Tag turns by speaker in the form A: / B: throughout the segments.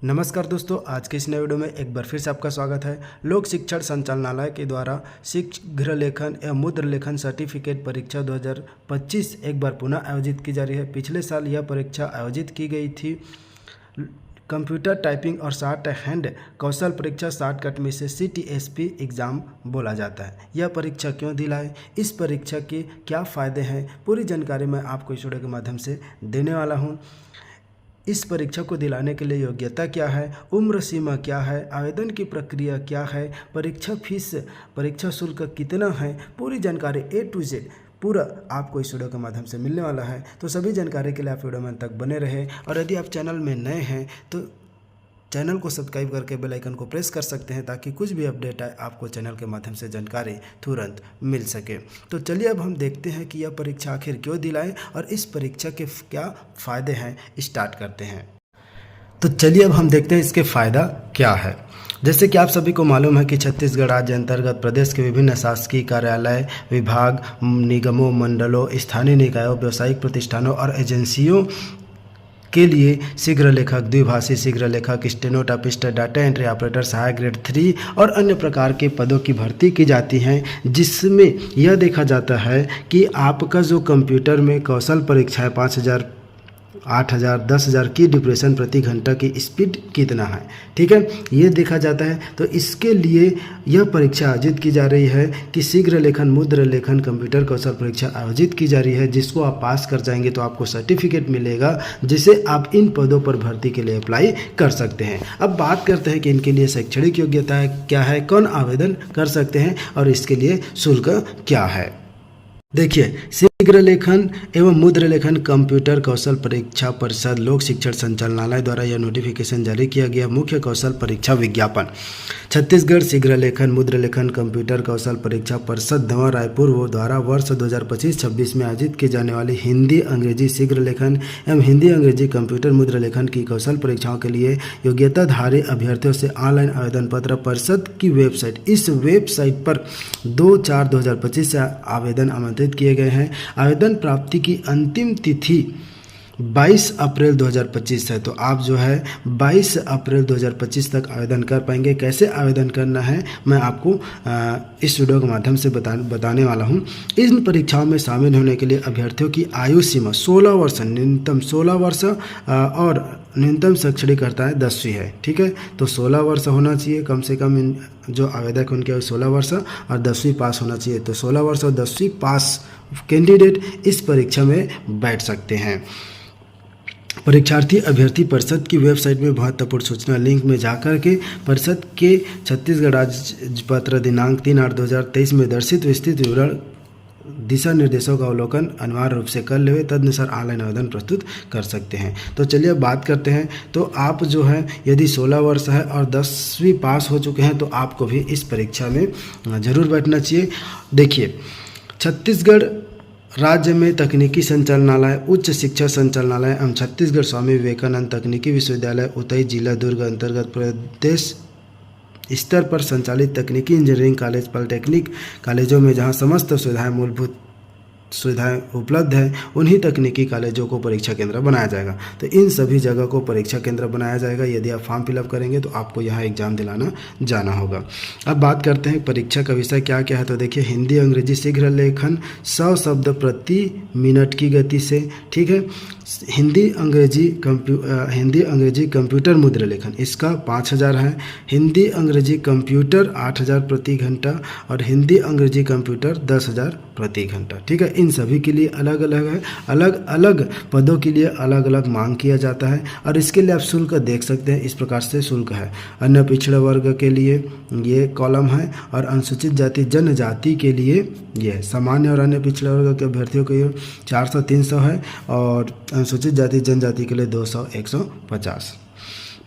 A: नमस्कार दोस्तों, आज के इस नए वीडियो में एक बार फिर से आपका स्वागत है। लोक शिक्षण संचालनालय के द्वारा शीघ्र लेखन एवं मुद्र लेखन सर्टिफिकेट परीक्षा 2025 एक बार पुनः आयोजित की जा रही है। पिछले साल यह परीक्षा आयोजित की गई थी। कंप्यूटर टाइपिंग और शॉर्ट हैंड कौशल परीक्षा शॉर्टकट में से CTSP एग्ज़ाम बोला जाता है। यह परीक्षा क्यों दिलाए, इस परीक्षा के क्या फ़ायदे हैं, पूरी जानकारी मैं आपको इस वीडियो के माध्यम से देने वाला हूँ। इस परीक्षा को दिलाने के लिए योग्यता क्या है, उम्र सीमा क्या है, आवेदन की प्रक्रिया क्या है, परीक्षा फीस, परीक्षा शुल्क कितना है, पूरी जानकारी A to Z पूरा आपको इस वीडियो के माध्यम से मिलने वाला है। तो सभी जानकारी के लिए आप वीडियो में तक बने रहे और यदि आप चैनल में नए हैं तो चैनल को सब्सक्राइब करके बेल आइकन को प्रेस कर सकते हैं ताकि कुछ भी अपडेट आए आपको चैनल के माध्यम से जानकारी तुरंत मिल सके। तो चलिए अब हम देखते हैं कि यह परीक्षा आखिर क्यों दिलाएं और इस परीक्षा के क्या फ़ायदे हैं। स्टार्ट करते हैं। तो चलिए अब हम देखते हैं इसके फ़ायदा क्या है। जैसे कि आप सभी को मालूम है कि छत्तीसगढ़ राज्य अंतर्गत प्रदेश के विभिन्न शासकीय कार्यालय, विभाग, निगमों, मंडलों, स्थानीय निकायों, व्यावसायिक प्रतिष्ठानों और एजेंसियों के लिए शीघ्र लेखक, द्विभाषी शीघ्र लेखक, स्टेनोटाइपिस्ट, डाटा एंट्री ऑपरेटर, सहायक ग्रेड 3 और अन्य प्रकार के पदों की भर्ती की जाती हैं, जिसमें यह देखा जाता है कि आपका जो कंप्यूटर में कौशल परीक्षा है 5000, 8000, 10,000 की डिप्रेशन प्रति घंटा की स्पीड कितना है, ठीक है, ये देखा जाता है। तो इसके लिए यह परीक्षा आयोजित की जा रही है कि शीघ्र लेखन, मुद्र लेखन कंप्यूटर कौशल परीक्षा आयोजित की जा रही है, जिसको आप पास कर जाएंगे तो आपको सर्टिफिकेट मिलेगा, जिसे आप इन पदों पर भर्ती के लिए अप्लाई कर सकते हैं। अब बात करते हैं कि इनके लिए शैक्षणिक योग्यता क्या है, कौन आवेदन कर सकते हैं और इसके लिए शुल्क क्या है। देखिए, शीघ्र लेखन एवं मुद्र लेखन कंप्यूटर कौशल परीक्षा परिषद लोक शिक्षण संचालनालय द्वारा यह नोटिफिकेशन जारी किया गया। मुख्य कौशल परीक्षा विज्ञापन। छत्तीसगढ़ शीघ्र लेखन मुद्र लेखन कंप्यूटर कौशल परीक्षा परिषद नवा रायपुर द्वारा वर्ष 2025-26 में आयोजित की जाने वाली हिंदी अंग्रेजी शीघ्र लेखन एवं हिंदी अंग्रेजी कंप्यूटर मुद्र लेखन की कौशल परीक्षाओं के लिए योग्यताधारी अभ्यर्थियों से ऑनलाइन आवेदन पत्र परिषद की वेबसाइट, इस वेबसाइट पर 2/4/2025 से आवेदन आमंत्रित किए गए हैं। आवेदन प्राप्ति की अंतिम तिथि 22 अप्रैल 2025 है। तो आप जो है 22 अप्रैल 2025 तक आवेदन कर पाएंगे। कैसे आवेदन करना है मैं आपको इस वीडियो के माध्यम से बताने वाला हूं। इन परीक्षाओं में शामिल होने के लिए अभ्यर्थियों की आयु सीमा 16 वर्ष, न्यूनतम 16 वर्ष और न्यूनतम शैक्षणिक अर्हता है 10वीं है, ठीक है। तो 16 वर्ष होना चाहिए कम से कम, जो आवेदक उनके आयु 16 वर्ष और 10वीं पास होना चाहिए। तो 16 वर्ष और 10वीं पास कैंडिडेट इस परीक्षा में बैठ सकते हैं। परीक्षार्थी अभ्यर्थी परिषद की वेबसाइट में महत्वपूर्ण सूचना लिंक में जाकर के परिषद के छत्तीसगढ़ राज्य पत्र दिनांक 3/8/2023 में दर्शित विस्तृत विवरण दिशा निर्देशों का अवलोकन अनिवार्य रूप से कर ले, तदनुसार ऑनलाइन आवेदन प्रस्तुत कर सकते हैं। तो चलिए अब बात करते हैं। तो आप जो है यदि 16 वर्ष है और 10वीं पास हो चुके हैं तो आपको भी इस परीक्षा में जरूर बैठना चाहिए। देखिए, छत्तीसगढ़ राज्य में तकनीकी संचालनालय, उच्च शिक्षा संचालनालय एवं छत्तीसगढ़ स्वामी विवेकानंद तकनीकी विश्वविद्यालय उतई जिला दुर्ग अंतर्गत प्रदेश स्तर पर संचालित तकनीकी इंजीनियरिंग कॉलेज, पॉलिटेक्निक कॉलेजों में जहां समस्त सुविधाएं, मूलभूत सुविधाएं उपलब्ध है, उन्हीं तकनीकी कॉलेजों को परीक्षा केंद्र बनाया जाएगा। तो इन सभी जगह को परीक्षा केंद्र बनाया जाएगा। यदि आप फॉर्म फिलअप करेंगे तो आपको यहाँ एग्जाम दिलाना जाना होगा। अब बात करते हैं परीक्षा का विषय क्या क्या है। तो देखिए, हिंदी अंग्रेजी शीघ्र लेखन 100 शब्द प्रति मिनट की गति से, ठीक है। हिंदी अंग्रेजी कंप्यूटर मुद्रा लेखन इसका 5000 है। हिंदी अंग्रेजी कंप्यूटर 8000 प्रति घंटा और हिंदी अंग्रेजी कंप्यूटर 10,000 प्रति घंटा, ठीक है। इन सभी के लिए अलग अलग है, अलग अलग पदों के लिए अलग अलग मांग किया जाता है और इसके लिए आप शुल्क देख सकते हैं। इस प्रकार से शुल्क है। अन्य पिछड़े वर्ग के लिए ये कॉलम है और अनुसूचित जाति जनजाति के लिए ये सामान्य और अन्य पिछड़े वर्ग के अभ्यर्थियों के लिए 400-300 है और अनुसूचित जाति जनजाति के लिए 200-150।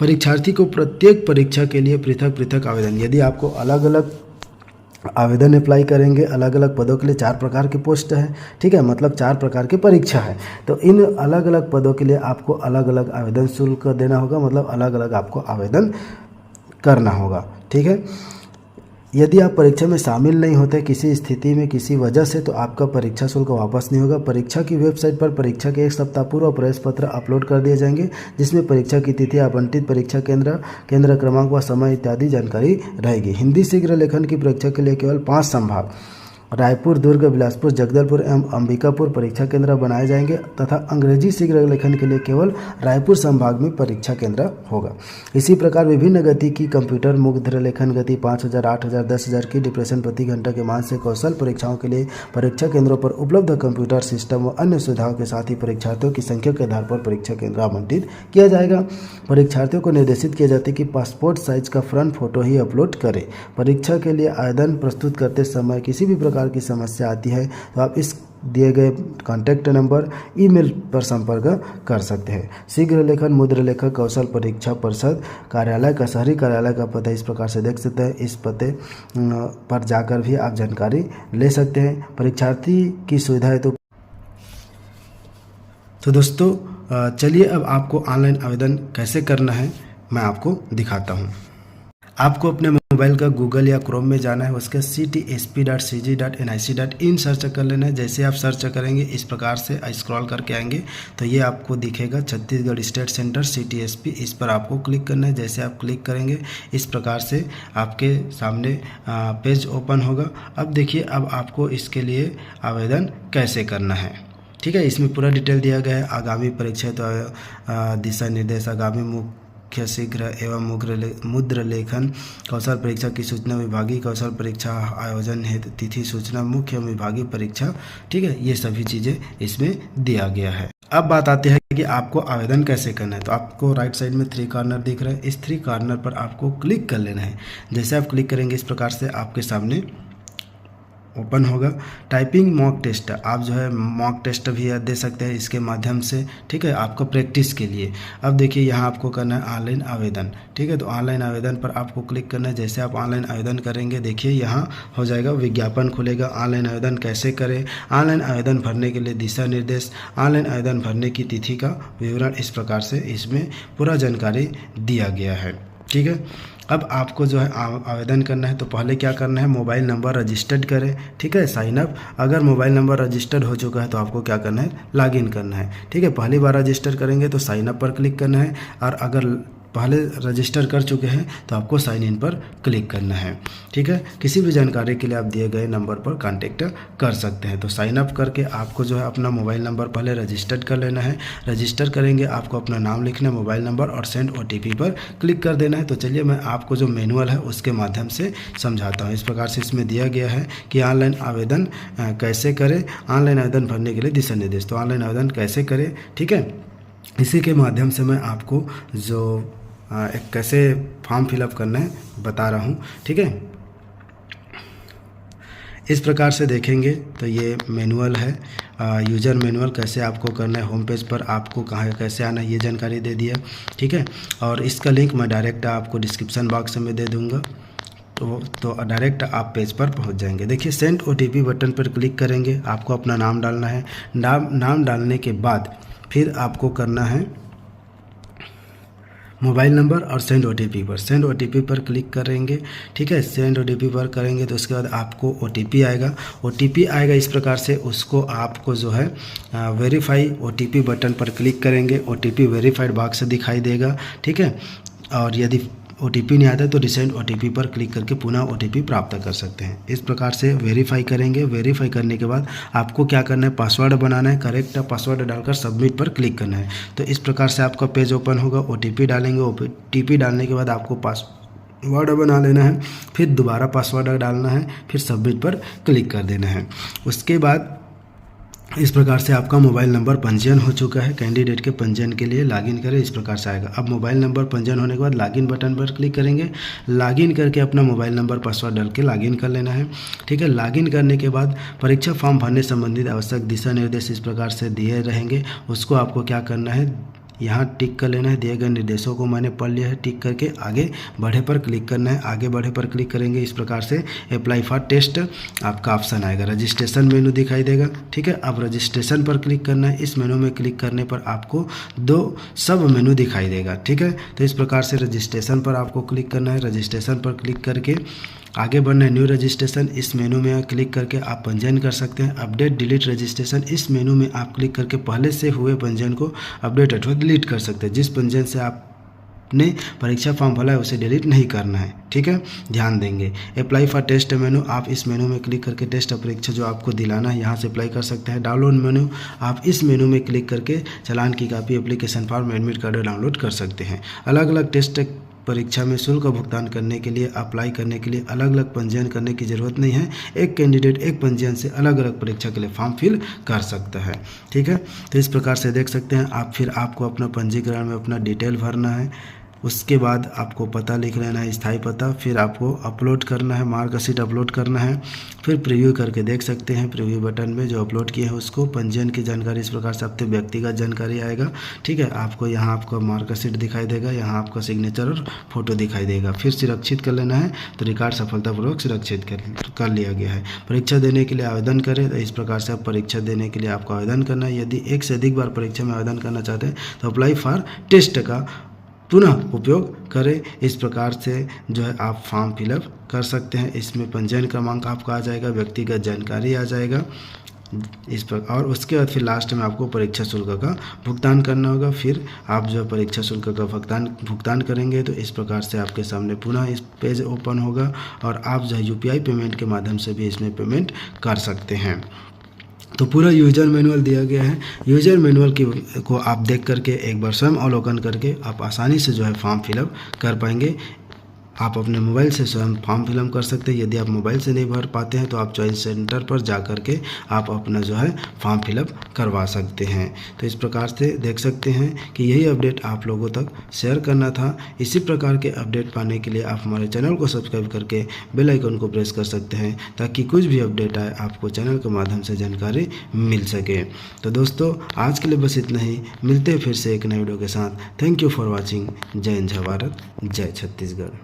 A: परीक्षार्थी को प्रत्येक परीक्षा के लिए पृथक पृथक आवेदन, यदि आपको अलग अलग आवेदन अप्लाई करेंगे, अलग अलग पदों के लिए 4 प्रकार की पोस्ट है, ठीक है, मतलब 4 प्रकार की परीक्षा है। तो इन अलग अलग पदों के लिए आपको अलग अलग आवेदन शुल्क देना होगा, मतलब अलग अलग आपको आवेदन करना होगा, ठीक है। यदि आप परीक्षा में शामिल नहीं होते किसी स्थिति में किसी वजह से, तो आपका परीक्षा शुल्क वापस नहीं होगा। परीक्षा की वेबसाइट पर परीक्षा के 1 सप्ताह पूर्व प्रवेश पत्र अपलोड कर दिए जाएंगे, जिसमें परीक्षा की तिथि, आवंटित परीक्षा केंद्र, केंद्र क्रमांक व समय इत्यादि जानकारी रहेगी। हिंदी शीघ्र लेखन की परीक्षा के लिए केवल 5 संभाग रायपुर, दुर्ग, बिलासपुर, जगदलपुर एवं अंबिकापुर परीक्षा केंद्र बनाए जाएंगे तथा अंग्रेजी शीघ्र लेखन के लिए केवल रायपुर संभाग में परीक्षा केंद्र होगा। इसी प्रकार विभिन्न गति की कंप्यूटर मुद्र लेखन गति 5000, 8000, 10,000 की डिप्रेशन प्रति घंटा के मान से कौशल परीक्षाओं के लिए परीक्षा केंद्रों पर उपलब्ध कंप्यूटर सिस्टम व अन्य सुविधाओं के साथ ही परीक्षार्थियों की संख्या के आधार पर परीक्षा केंद्र आवंटित किया जाएगा। परीक्षार्थियों को निर्देशित किया जाता है कि पासपोर्ट साइज का फ्रंट फोटो ही अपलोड करें। परीक्षा के लिए आवेदन प्रस्तुत करते समय किसी भी प्रकार की समस्या आती है तो आप इस दिए गए कॉन्टैक्ट नंबर, ईमेल पर संपर्क कर सकते हैं। शीघ्र लेखन मुद्र लेखक कौशल परीक्षा परिषद कार्यालय का शहरी कार्यालय का पता इस प्रकार से देख सकते हैं। इस पते पर जाकर भी आप जानकारी ले सकते हैं। परीक्षार्थी की सुविधा है तो दोस्तों चलिए अब आपको ऑनलाइन आवेदन कैसे करना है मैं आपको दिखाता हूँ। आपको अपने मोबाइल का गूगल या क्रोम में जाना है, उसके ctsp.cg.nic.in सर्च कर लेना है। जैसे आप सर्च करेंगे इस प्रकार से स्क्रॉल करके आएंगे तो ये आपको दिखेगा छत्तीसगढ़ स्टेट सेंटर CTSP, इस पर आपको क्लिक करना है। जैसे आप क्लिक करेंगे इस प्रकार से आपके सामने पेज ओपन होगा। अब देखिए अब आपको इसके लिए आवेदन कैसे करना है, ठीक है। इसमें पूरा डिटेल दिया गया है। आगामी परीक्षा तो दिशा निर्देश, आगामी मुख्य शीघ्र एवं मुद्र लेखन कौशल परीक्षा की सूचना, विभागीय कौशल परीक्षा आयोजन हेतु तिथि सूचना, मुख्य विभागीय परीक्षा, ठीक है। ये सभी चीज़ें इसमें दिया गया है। अब बात आती है कि आपको आवेदन कैसे करना है। तो आपको राइट साइड में 3 कॉर्नर दिख रहा है, इस 3 कॉर्नर पर आपको क्लिक कर लेना है। जैसे आप क्लिक करेंगे इस प्रकार से आपके सामने ओपन होगा। टाइपिंग मॉक टेस्ट, आप जो है मॉक टेस्ट भी दे सकते हैं इसके माध्यम से, ठीक है, आपको प्रैक्टिस के लिए। अब देखिए यहाँ आपको करना है ऑनलाइन आवेदन, ठीक है। तो ऑनलाइन आवेदन पर आपको क्लिक करना है। जैसे आप ऑनलाइन आवेदन करेंगे देखिए यहाँ हो जाएगा, विज्ञापन खुलेगा। ऑनलाइन आवेदन कैसे करें, ऑनलाइन आवेदन भरने के लिए दिशा निर्देश, ऑनलाइन आवेदन भरने की तिथि का विवरण, इस प्रकार से इसमें पूरा जानकारी दिया गया है, ठीक है। अब आपको जो है आवेदन करना है तो पहले क्या करना है, मोबाइल नंबर रजिस्टर्ड करें, ठीक है, साइन अप। अगर मोबाइल नंबर रजिस्टर्ड हो चुका है तो आपको क्या करना है, लॉगिन करना है, ठीक है। पहली बार रजिस्टर करेंगे तो साइन अप पर क्लिक करना है, और अगर पहले रजिस्टर कर चुके हैं तो आपको साइन इन पर क्लिक करना है, ठीक है। किसी भी जानकारी के लिए आप दिए गए नंबर पर कांटेक्ट कर सकते हैं। तो साइन अप करके आपको जो है अपना मोबाइल नंबर पहले रजिस्टर्ड कर लेना है। रजिस्टर करेंगे आपको अपना नाम लिखना है, मोबाइल नंबर और सेंड OTP पर क्लिक कर देना है। तो चलिए मैं आपको जो मैनुअल है उसके माध्यम से समझाता हूँ। इस प्रकार से इसमें दिया गया है कि ऑनलाइन आवेदन कैसे करें, ऑनलाइन आवेदन भरने के लिए दिशा निर्देश। तो ऑनलाइन आवेदन कैसे करें, ठीक है, इसी के माध्यम से मैं आपको जो एक कैसे फॉर्म फिलअप करना है बता रहा हूँ, ठीक है। इस प्रकार से देखेंगे तो ये मैनुअल है, यूज़र मैनुअल कैसे आपको करना है। होम पेज पर आपको कहाँ कैसे आना है ये जानकारी दे दिया, ठीक है। और इसका लिंक मैं डायरेक्ट आपको डिस्क्रिप्शन बॉक्स में दे दूँगा, तो डायरेक्ट आप पेज पर पहुंच जाएंगे। देखिए सेंड OTP बटन पर क्लिक करेंगे, आपको अपना नाम डालना है। नाम डालने के बाद फिर आपको करना है मोबाइल नंबर और सेंड OTP पर, सेंड OTP पर क्लिक करेंगे, ठीक है। सेंड OTP पर करेंगे तो उसके बाद आपको OTP आएगा। OTP आएगा इस प्रकार से, उसको आपको जो है वेरीफाई OTP बटन पर क्लिक करेंगे, OTP वेरीफाइड बॉक्स दिखाई देगा, ठीक है। और यदि OTP नहीं आता है तो रिसेंड OTP पर क्लिक करके पुनः OTP प्राप्त कर सकते हैं। इस प्रकार से वेरीफाई करेंगे। वेरीफाई करने के बाद आपको क्या करना है, पासवर्ड बनाना है, करेक्ट पासवर्ड डालकर सबमिट पर क्लिक करना है। तो इस प्रकार से आपका पेज ओपन होगा। OTP डालेंगे, OTP डालने के बाद आपको पासवर्ड बना लेना है, फिर दोबारा पासवर्ड डालना है, फिर सबमिट पर क्लिक कर देना है। उसके बाद इस प्रकार से आपका मोबाइल नंबर पंजीयन हो चुका है। कैंडिडेट के पंजीयन के लिए लॉगिन करें, इस प्रकार से आएगा। अब मोबाइल नंबर पंजीयन होने के बाद लॉगिन बटन पर क्लिक करेंगे। लॉगिन करके अपना मोबाइल नंबर पासवर्ड डाल के लॉगिन कर लेना है, ठीक है। लॉगिन करने के बाद परीक्षा फॉर्म भरने संबंधित आवश्यक दिशा निर्देश इस प्रकार से दिए रहेंगे। उसको आपको क्या करना है, यहाँ टिक कर लेना है। दिए गए निर्देशों को मैंने पढ़ लिया है, टिक करके आगे बढ़े पर क्लिक करना है। आगे बढ़े पर क्लिक करेंगे, इस प्रकार से अप्लाई फॉर टेस्ट आपका ऑप्शन आएगा, रजिस्ट्रेशन मेनू दिखाई देगा। ठीक है, अब रजिस्ट्रेशन पर क्लिक करना है। इस मेनू में क्लिक करने पर आपको 2 सब मेनू दिखाई देगा। ठीक है, तो इस प्रकार से रजिस्ट्रेशन पर आपको क्लिक करना है। रजिस्ट्रेशन पर क्लिक करके आगे बढ़ना है। न्यू रजिस्ट्रेशन, इस मेनू में क्लिक करके आप पंजीयन कर सकते हैं। अपडेट डिलीट रजिस्ट्रेशन, इस मेनू में आप क्लिक करके पहले से हुए पंजीयन को अपडेट अथवा डिलीट कर सकते हैं। जिस पंजीयन से आपने परीक्षा फॉर्म भरा है उसे डिलीट नहीं करना है। ठीक है, ध्यान देंगे। अप्लाई फॉर टेस्ट मेनू, आप इस मेनू में क्लिक करके टेस्ट परीक्षा जो आपको दिलाना है यहाँ से अप्लाई कर सकते हैं। डाउनलोड मेनू, आप इस मेनू में क्लिक करके चालान की copy, application form, admit card download कर सकते हैं। अलग अलग टेस्ट परीक्षा में शुल्क का भुगतान करने के लिए, अप्लाई करने के लिए अलग अलग पंजीयन करने की ज़रूरत नहीं है। एक कैंडिडेट एक पंजीयन से अलग अलग परीक्षा के लिए फॉर्म फिल कर सकता है। ठीक है, तो इस प्रकार से देख सकते हैं आप। फिर आपको अपना पंजीकरण में अपना डिटेल भरना है। उसके बाद आपको पता लिख लेना है, स्थायी पता। फिर आपको अपलोड करना है, मार्कशीट अपलोड करना है। फिर प्रीव्यू करके देख सकते हैं, प्रीव्यू बटन में जो अपलोड किए हैं उसको। पंजीयन की जानकारी इस प्रकार से आपके व्यक्तिगत जानकारी आएगा। ठीक है, आपको यहाँ आपका मार्कशीट दिखाई देगा, यहाँ आपका सिग्नेचर और फोटो दिखाई देगा। फिर सुरक्षित कर लेना है, तो रिकॉर्ड सफलतापूर्वक सुरक्षित कर लिया गया है। परीक्षा देने के लिए आवेदन करें, तो इस प्रकार से आप परीक्षा देने के लिए आपको आवेदन करना है। यदि एक से अधिक बार परीक्षा में आवेदन करना चाहते हैं तो अप्लाई फॉर टेस्ट का पुनः उपयोग करें। इस प्रकार से जो है आप फॉर्म फिलअप कर सकते हैं। इसमें पंजीयन क्रमांक आपका आ जाएगा, व्यक्तिगत जानकारी आ जाएगा इस पर, और उसके बाद फिर लास्ट में आपको परीक्षा शुल्क का भुगतान करना होगा। फिर आप जो है परीक्षा शुल्क का भुगतान करेंगे तो इस प्रकार से आपके सामने पुनः इस पेज ओपन होगा और आप जो है UPI पेमेंट के माध्यम से भी इसमें पेमेंट कर सकते हैं। तो पूरा यूजर मैनुअल दिया गया है। यूजर मैनुअल को आप देख करके एक बार स्वयं अवलोकन करके आप आसानी से जो है फॉर्म फिलअप कर पाएंगे। आप अपने मोबाइल से स्वयं फॉर्म फिलअप कर सकते हैं। यदि आप मोबाइल से नहीं भर पाते हैं तो आप चॉइस सेंटर पर जा कर के आप अपना जो है फॉर्म फिलअप करवा सकते हैं। तो इस प्रकार से देख सकते हैं कि यही अपडेट आप लोगों तक शेयर करना था। इसी प्रकार के अपडेट पाने के लिए आप हमारे चैनल को सब्सक्राइब करके बेल आइकन को प्रेस कर सकते हैं, ताकि कुछ भी अपडेट आए आपको चैनल के माध्यम से जानकारी मिल सके। तो दोस्तों आज के लिए बस इतना ही, मिलते हैं फिर से एक नए वीडियो के साथ। Thank you for watching. जय हिंद, जय भारत, जय छत्तीसगढ़।